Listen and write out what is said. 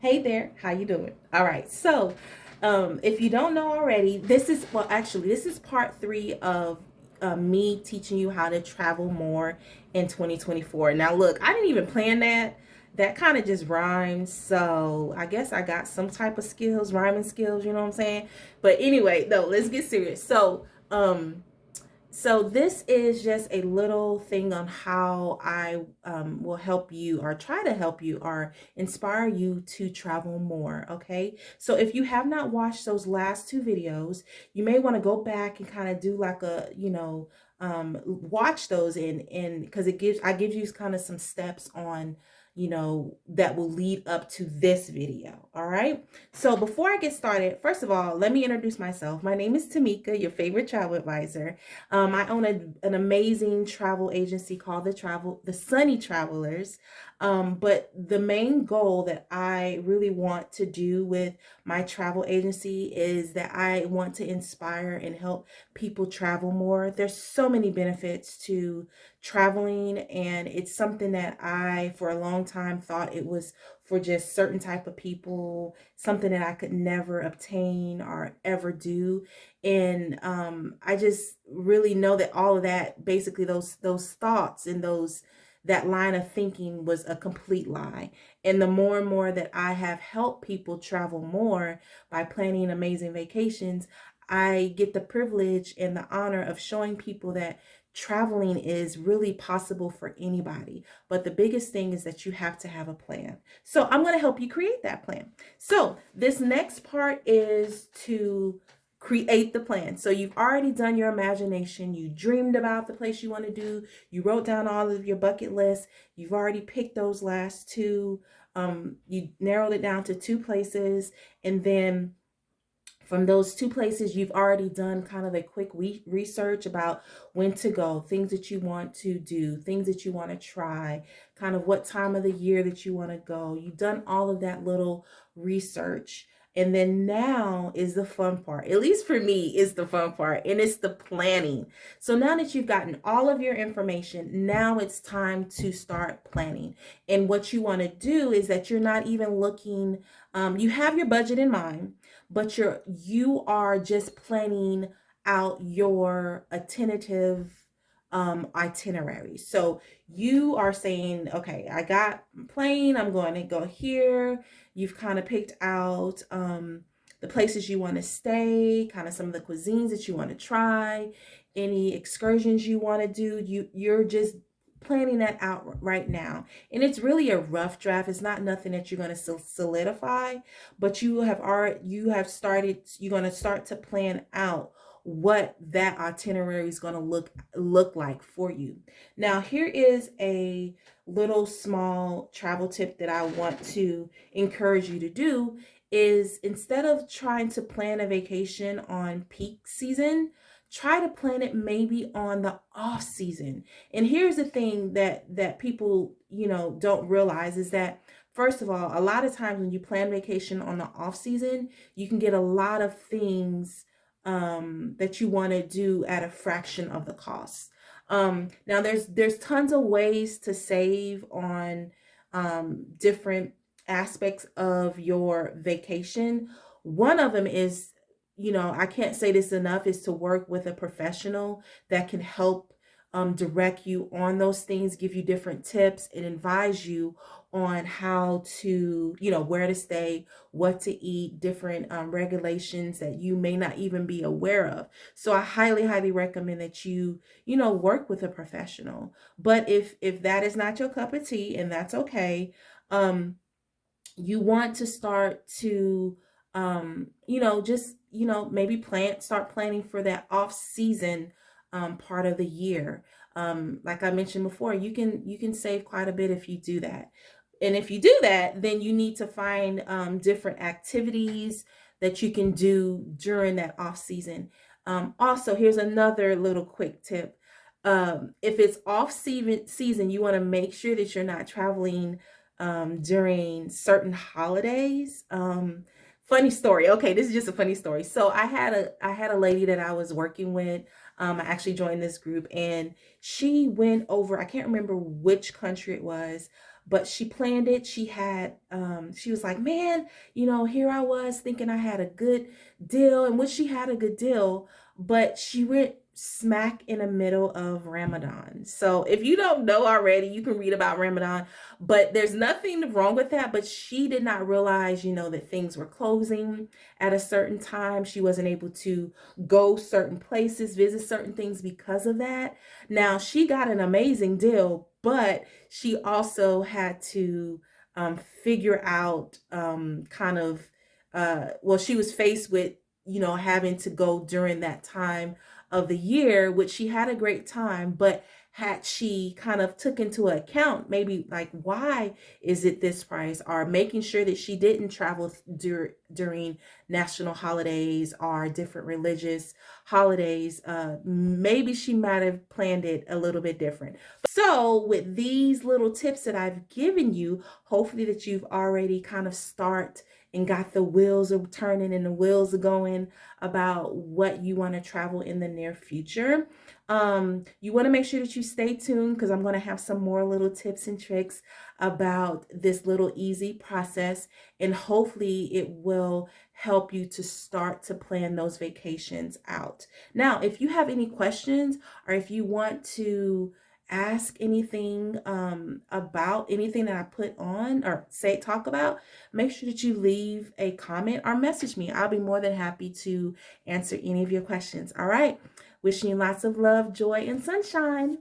Hey there, how you doing? All right, so if you don't know already, this is part three of me teaching you how to travel more in 2024. Now, look, I didn't even plan that. That kind of just rhymes, so I guess I got some type of skills, rhyming skills. You know what I'm saying? But anyway, no, let's get serious. So this is just a little thing on how I will help you or try to help you or inspire you to travel more. Okay. So if you have not watched those last two videos, you may want to go back and kind of do like watch those and because I give you kind of some steps on, that will lead up to this video. All right. So before I get started, first of all, let me introduce myself. My name is Tamika, your favorite travel advisor. I own an amazing travel agency called the Sunny Travelers. But the main goal that I really want to do with my travel agency is that I want to inspire and help people travel more. There's so many benefits to traveling, and it's something that I, for a long time, thought it was for just certain type of people, something that I could never obtain or ever do. And I just really know that all of that, basically those thoughts and those that line of thinking was a complete lie. And the more and more that I have helped people travel more by planning amazing vacations, I get the privilege and the honor of showing people that traveling is really possible for anybody. But the biggest thing is that you have to have a plan. So I'm going to help you create that plan. So this next part is to create the plan. So you've already done your imagination. You dreamed about the place you want to do. You wrote down all of your bucket list. You've already picked those last two. You narrowed it down to two places. And then from those two places, you've already done kind of a quick research about when to go, things that you want to do, things that you want to try, kind of what time of the year that you want to go. You've done all of that little research. And then now is the fun part. At least for me, is the fun part, and it's the planning. So now that you've gotten all of your information, now it's time to start planning. And what you want to do is that you're not even looking, you have your budget in mind, but you are just planning out your tentative itinerary. So you are saying, okay, I got plane, I'm going to go here. You've kind of picked out the places you want to stay, kind of some of the cuisines that you want to try, any excursions you want to do. You're just planning that out right now, and it's really a rough draft. It's not nothing that you're going to solidify, but you're going to start to plan out what that itinerary is going to look like for you. Now, here is a little small travel tip that I want to encourage you to do is, instead of trying to plan a vacation on peak season, try to plan it maybe on the off season. And here's the thing that people, don't realize is that, first of all, a lot of times when you plan vacation on the off season, you can get a lot of things that you want to do at a fraction of the cost. Now there's tons of ways to save on different aspects of your vacation. One of them is, I can't say this enough, is to work with a professional that can help direct you on those things, give you different tips, and advise you on how to, where to stay, what to eat, different regulations that you may not even be aware of. So I highly, highly recommend that you work with a professional. But if that is not your cup of tea, and that's okay, you want to start to just maybe start planning for that off season part of the year. Like I mentioned before, you can save quite a bit if you do that. And if you do that, then you need to find different activities that you can do during that off season. Also, here's another little quick tip. If it's off season, you want to make sure that you're not traveling during certain holidays. Funny story. Okay, this is just a funny story. So I had a lady that I was working with. I actually joined this group, and she went over, I can't remember which country it was, but she planned it. She had, she was like, man, you know, here I was thinking I had a good deal, and which she had a good deal, but she went smack in the middle of Ramadan. So if you don't know already, you can read about Ramadan, but there's nothing wrong with that. But she did not realize, you know, that things were closing at a certain time. She wasn't able to go certain places, visit certain things because of that. Now, she got an amazing deal, but she also had to figure out kind of, well, she was faced with, you know, having to go during that time of the year, which she had a great time, but had she kind of took into account maybe like why is it this price, or making sure that she didn't travel during national holidays or different religious holidays, maybe she might have planned it a little bit different. So with these little tips that I've given you, hopefully that you've already kind of start and got the wheels are turning and the wheels are going about what you want to travel in the near future. You want to make sure that you stay tuned, because I'm going to have some more little tips and tricks about this little easy process, and hopefully it will help you to start to plan those vacations out. Now, if you have any questions, or if you want to ask anything about anything that I put on or talk about, make sure that you leave a comment or message me. I'll be more than happy to answer any of your questions. All right. Wishing you lots of love, joy, and sunshine.